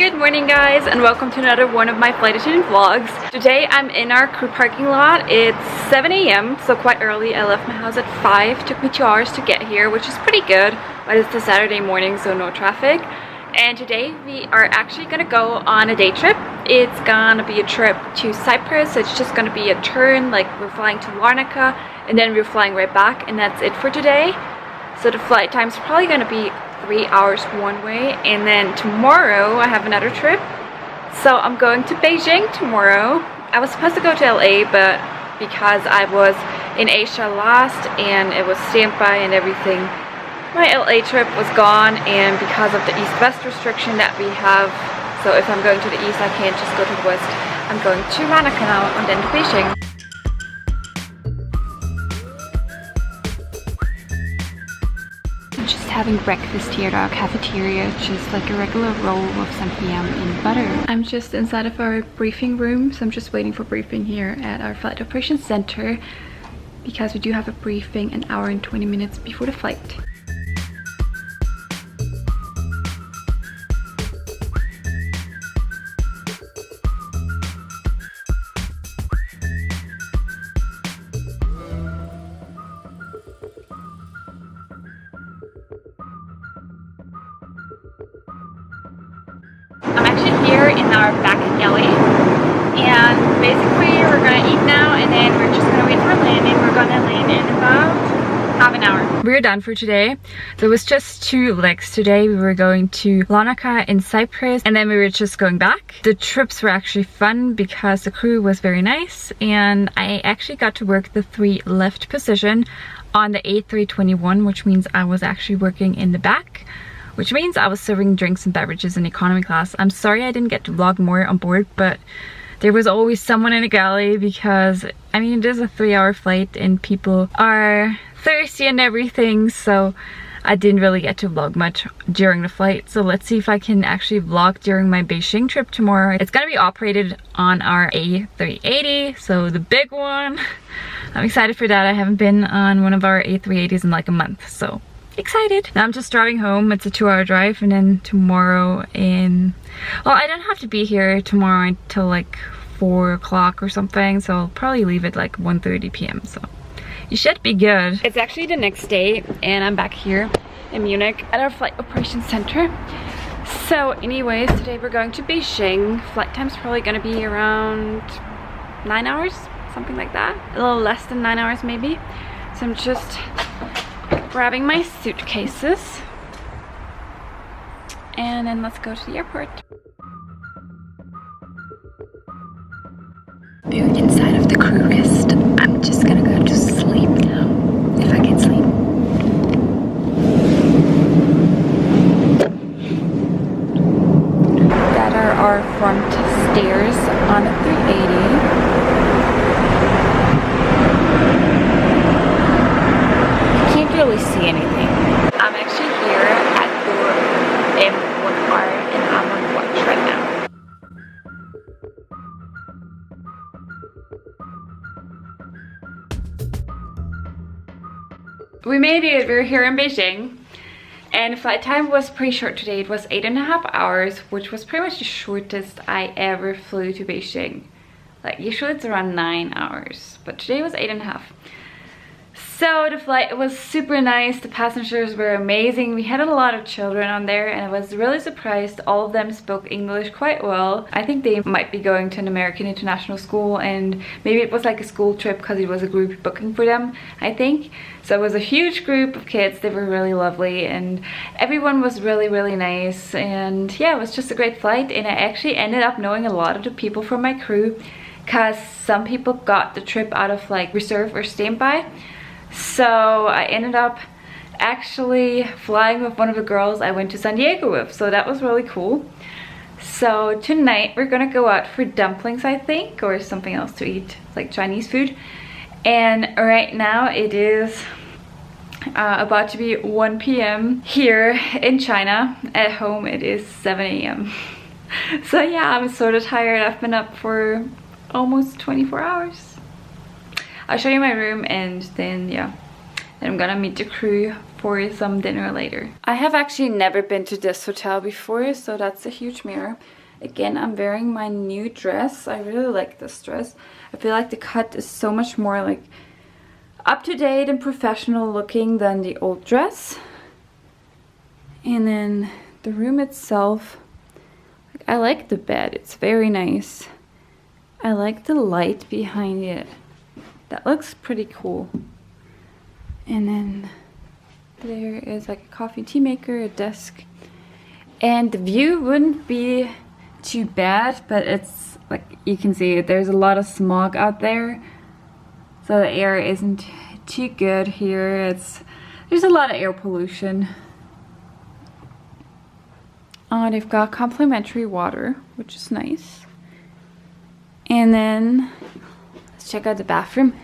Good morning guys, and welcome to another one of my flight attendant vlogs. Today I'm in our crew parking lot. It's 7 a.m. so quite early. I left my house at 5. Took me 2 hours to get here, which is pretty good, but it's a Saturday morning so no traffic. And today we are actually gonna go on a day trip. It's gonna be a trip to Cyprus, so it's just gonna be a turn, like we're flying to Larnaca and then we're flying right back, and that's it for today. So the flight time's probably gonna be 3 hours one way, and then tomorrow I have another trip. So I'm going to Beijing tomorrow. I was supposed to go to LA, but because I was in Asia last and it was standby and everything, my LA trip was gone, and because of the east-west restriction that we have, so if I'm going to the east I can't just go to the west. I'm going to Larnaca now and then to Beijing. Just having breakfast here at our cafeteria, just like a regular roll of some ham in butter. I'm just inside of our briefing room, so I'm just waiting for briefing here at our flight operations center because we do have a briefing an hour and 20 minutes before the flight. I'm actually here in our back alley, and basically we're gonna eat now and then we're just gonna wait for landing. We're gonna land in about half an hour. We're done for today. There was just 2 legs today. We were going to Larnaca in Cyprus and then we were just going back. The trips were actually fun because the crew was very nice, and I actually got to work the 3 left position on the A321, which means I was actually working in the back, which means I was serving drinks and beverages in economy class. I'm sorry I didn't get to vlog more on board, but there was always someone in the galley because, I mean, it is a 3-hour flight and people are thirsty and everything, so I didn't really get to vlog much during the flight. So let's see if I can actually vlog during my Beijing trip tomorrow. It's gonna be operated on our A380, so the big one. I'm excited for that. I haven't been on one of our A380s in like a month, so excited. Now I'm just driving home. It's a 2-hour drive, and then tomorrow well, I don't have to be here tomorrow until like 4 o'clock or something, so I'll probably leave at like 1:30 p.m. so you should be good. It's actually the next day and I'm back here in Munich at our flight operations center. So anyways, today we're going to Beijing. Flight time's probably gonna be around 9 hours, something like that, a little less than 9 hours maybe. So I'm just grabbing my suitcases and then let's go to the airport. We're inside of the crew rest. I'm just gonna go to sleep now, if I can sleep. That are our front stairs on the 380. Really see anything. I'm actually here at door M1R and I'm on watch right now. We made it. We're here in Beijing, and flight time was pretty short today. It was 8.5 hours, which was pretty much the shortest I ever flew to Beijing. Like usually it's around 9 hours, but today was 8.5. So the flight was super nice. The passengers were amazing. We had a lot of children on there and I was really surprised. All of them spoke English quite well. I think they might be going to an American international school, and maybe it was like a school trip because it was a group booking for them, I think. So it was a huge group of kids. They were really lovely and everyone was really nice, and yeah, it was just a great flight. And I actually ended up knowing a lot of the people from my crew because some people got the trip out of like reserve or standby. So I ended up actually flying with one of the girls I went to San Diego with, so that was really cool. So tonight we're gonna go out for dumplings, I think, or something else to eat, like Chinese food. And right now it is about to be 1 p.m. here in China. At home it is 7 a.m. So yeah, I'm sort of tired. I've been up for almost 24 hours. I'll show you my room and then yeah, then I'm gonna meet the crew for some dinner later. I have actually never been to this hotel before, so that's a huge mirror. Again, I'm wearing my new dress. I really like this dress. I feel like the cut is so much more like up to date and professional looking than the old dress. And then the room itself, I like the bed. It's very nice. I like the light behind it. That looks pretty cool. And then there is like a coffee tea maker, a desk. And the view wouldn't be too bad, but it's like you can see there's a lot of smog out there, so the air isn't too good here. There's a lot of air pollution. They've got complimentary water, which is nice. And then let's check out the bathroom.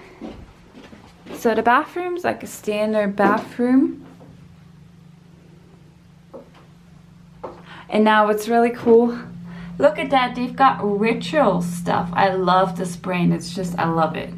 So the bathroom's like a standard bathroom. And now what's really cool, look at that, they've got ritual stuff. I love this brand, it's just, I love it.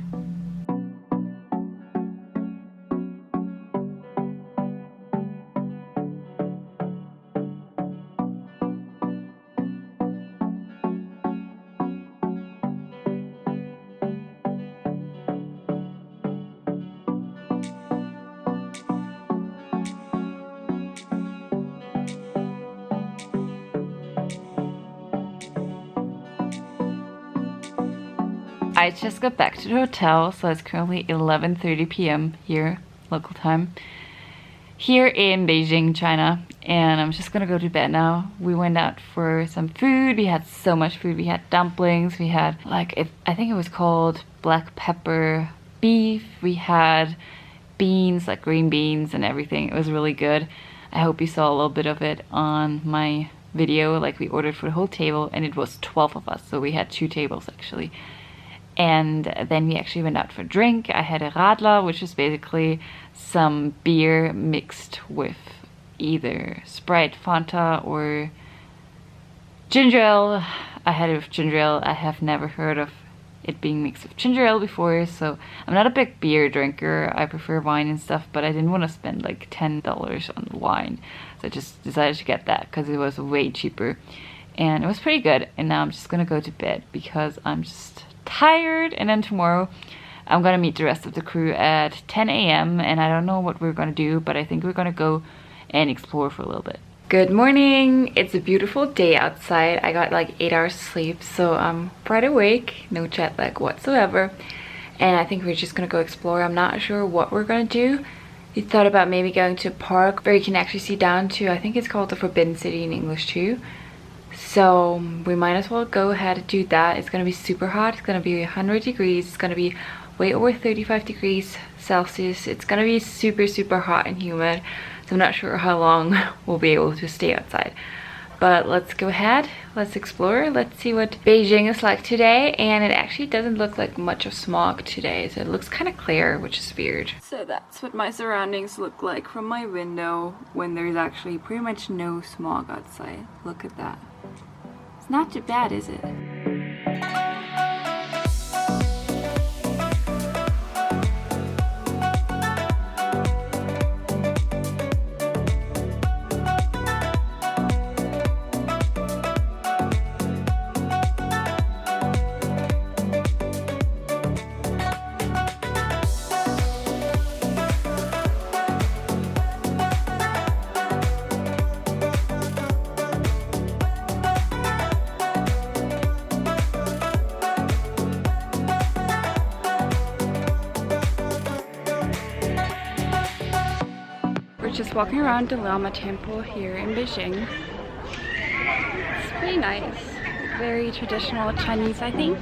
I just got back to the hotel, so it's currently 11:30 p.m. here, local time, here in Beijing, China, and I'm just gonna go to bed now. We went out for some food. We had so much food. We had dumplings, we had I think it was called black pepper beef, we had beans, like green beans and everything. It was really good. I hope you saw a little bit of it on my video. Like, we ordered for the whole table and it was 12 of us, so we had 2 tables actually. And then we actually went out for a drink. I had a Radler, which is basically some beer mixed with either Sprite, Fanta, or ginger ale. I had it with ginger ale. I have never heard of it being mixed with ginger ale before, so I'm not a big beer drinker. I prefer wine and stuff, but I didn't want to spend like $10 on wine, so I just decided to get that because it was way cheaper, and it was pretty good. And now I'm just gonna go to bed because I'm just tired, and then tomorrow I'm gonna meet the rest of the crew at 10 a.m. and I don't know what we're gonna do, but I think we're gonna go and explore for a little bit. Good morning. It's a beautiful day outside. I got like 8 hours sleep, so I'm bright awake, no jet lag whatsoever, and I think we're just gonna go explore. I'm not sure what we're gonna do. We thought about maybe going to a park where you can actually see down to, I think it's called the Forbidden City in English too. So we might as well go ahead and do that. It's gonna be super hot. It's gonna be 100 degrees. It's gonna be way over 35 degrees Celsius. It's gonna be super hot and humid. So I'm not sure how long we'll be able to stay outside. But let's go ahead, let's explore, let's see what Beijing is like today. And it actually doesn't look like much of smog today, so it looks kind of clear, which is weird. So that's what my surroundings look like from my window when there's actually pretty much no smog outside. Look at that. It's not too bad, is it? Just walking around the Lama temple here in Beijing. It's pretty nice. Very traditional Chinese, I think.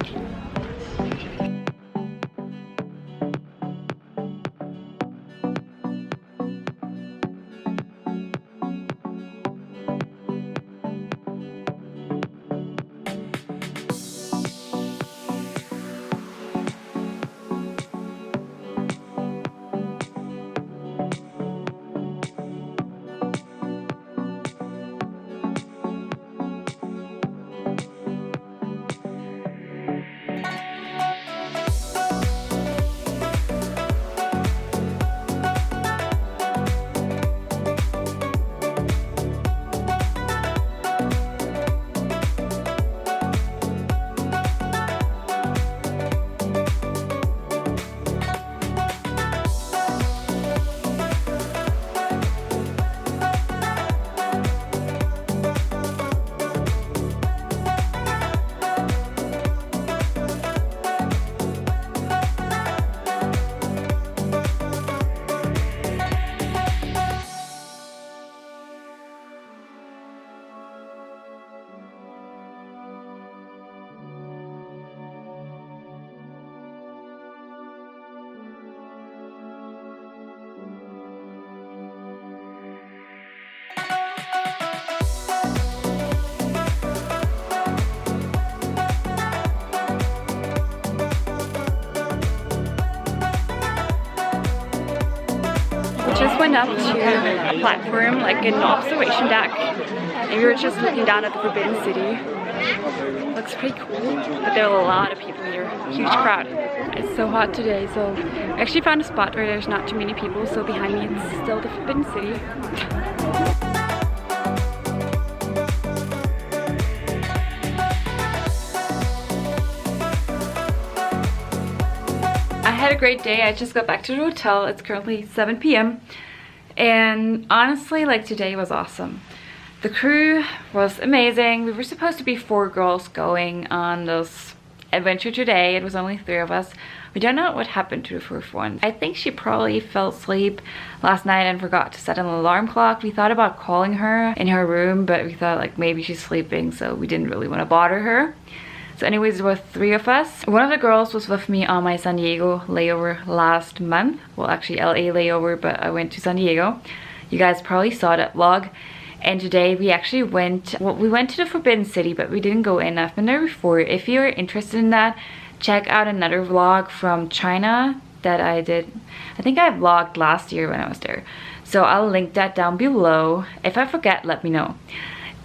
just went up to a platform, like an observation deck, and we were just looking down at the Forbidden City. Looks pretty cool, but there are a lot of people here, huge crowd. It's so hot today, so I actually found a spot where there's not too many people, so behind me it's still the Forbidden City. I had a great day. I just got back to the hotel. It's currently 7 p.m. and honestly, like, today was awesome. The crew was amazing. We were supposed to be 4 girls going on this adventure today. It was only 3 of us. We don't know what happened to the 4th one. I think she probably fell asleep last night and forgot to set an alarm clock. We thought about calling her in her room, but we thought like maybe she's sleeping, so we didn't really want to bother her. So anyways, there were 3 of us. One of the girls was with me on my San Diego layover last month. Well, actually LA layover, but I went to San Diego. You guys probably saw that vlog. And today we actually went, well, we went to the Forbidden City, but we didn't go in. I've been there before. If you're interested in that, check out another vlog from China that I did. I think I vlogged last year when I was there. So I'll link that down below. If I forget, let me know.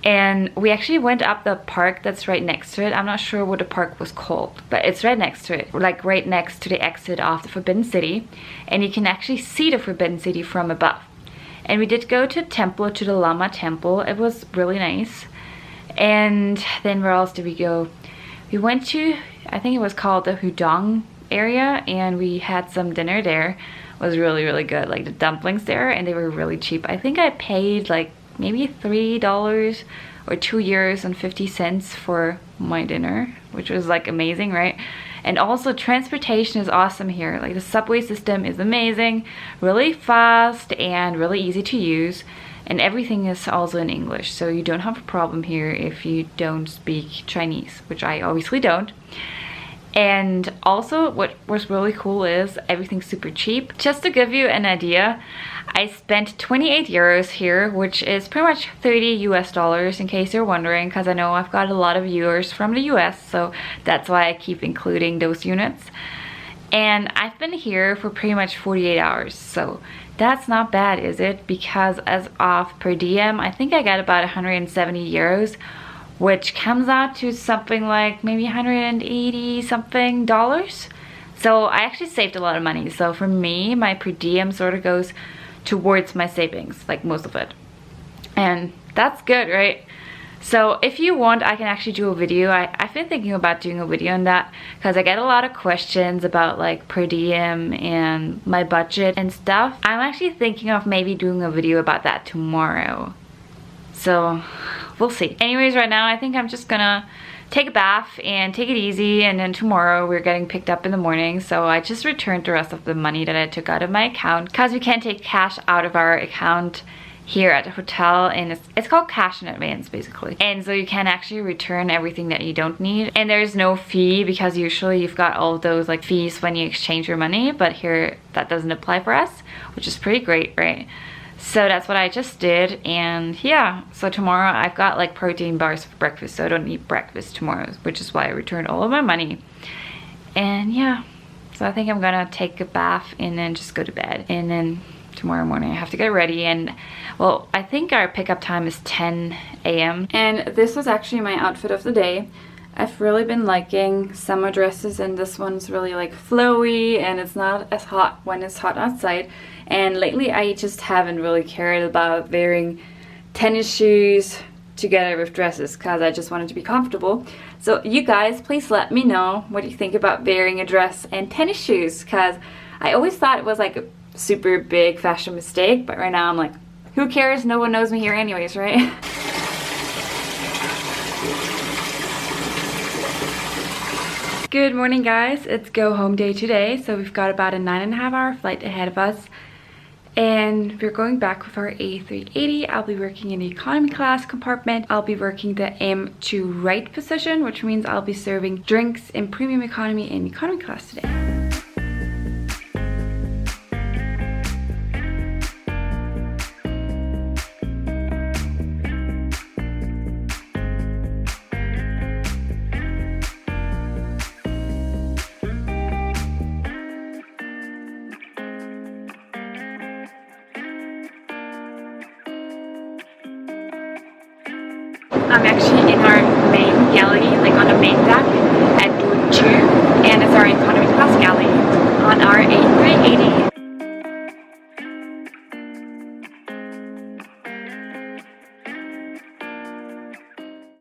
And we actually went up the park that's right next to it. I'm not sure what the park was called, but it's right next to it, like right next to the exit of the Forbidden City. And you can actually see the Forbidden City from above. And we did go to temple, to the Lama temple. It was really nice. And then where else did we go? We went to, I think it was called the Hudong area, and we had some dinner there. It was really, really good. Like the dumplings there, and they were really cheap. I think I paid like maybe $3 or €2.50 for my dinner, which was like amazing, right? And also transportation is awesome here. Like the subway system is amazing, really fast and really easy to use, and everything is also in English, so you don't have a problem here if you don't speak Chinese, which I obviously don't. And also what was really cool is everything's super cheap. Just to give you an idea, I spent 28 euros here, which is pretty much $30 US, in case you're wondering, because I know I've got a lot of viewers from the US, so that's why I keep including those units. And I've been here for pretty much 48 hours, so that's not bad, is it? Because as of per diem, I think I got about 170 euros, which comes out to something like maybe 180 something dollars. So I actually saved a lot of money. So for me, my per diem sort of goes towards my savings, like most of it. And that's good, right? So if you want, I can actually do a video. I've been thinking about doing a video on that because I get a lot of questions about like per diem and my budget and stuff. I'm actually thinking of maybe doing a video about that tomorrow. So we'll see. Anyways, right now I think I'm just gonna take a bath and take it easy, and then tomorrow we're getting picked up in the morning. So I just returned the rest of the money that I took out of my account because we can't take cash out of our account here at the hotel, and it's called cash in advance basically. And so you can actually return everything that you don't need, and there's no fee because usually you've got all of those like fees when you exchange your money, but here that doesn't apply for us, which is pretty great, right? So that's what I just did, and yeah, so tomorrow I've got like protein bars for breakfast, so I don't eat breakfast tomorrow, which is why I returned all of my money. And yeah, so I think I'm gonna take a bath and then just go to bed, and then tomorrow morning I have to get ready. And well, I think our pickup time is 10 a.m. and this was actually my outfit of the day. I've really been liking summer dresses, and this one's really like flowy and it's not as hot when it's hot outside. And lately I just haven't really cared about wearing tennis shoes together with dresses because I just wanted to be comfortable. So you guys, please let me know what you think about wearing a dress and tennis shoes, because I always thought it was like a super big fashion mistake, but right now I'm like, who cares? No one knows me here anyways, right? Good morning guys, it's go home day today. So we've got about a 9.5-hour flight ahead of us, and we're going back with our A380. I'll be working in the economy class compartment. I'll be working the M2 right position, which means I'll be serving drinks in premium economy and economy class today. I'm actually in our main galley, like on the main deck at door 2, and it's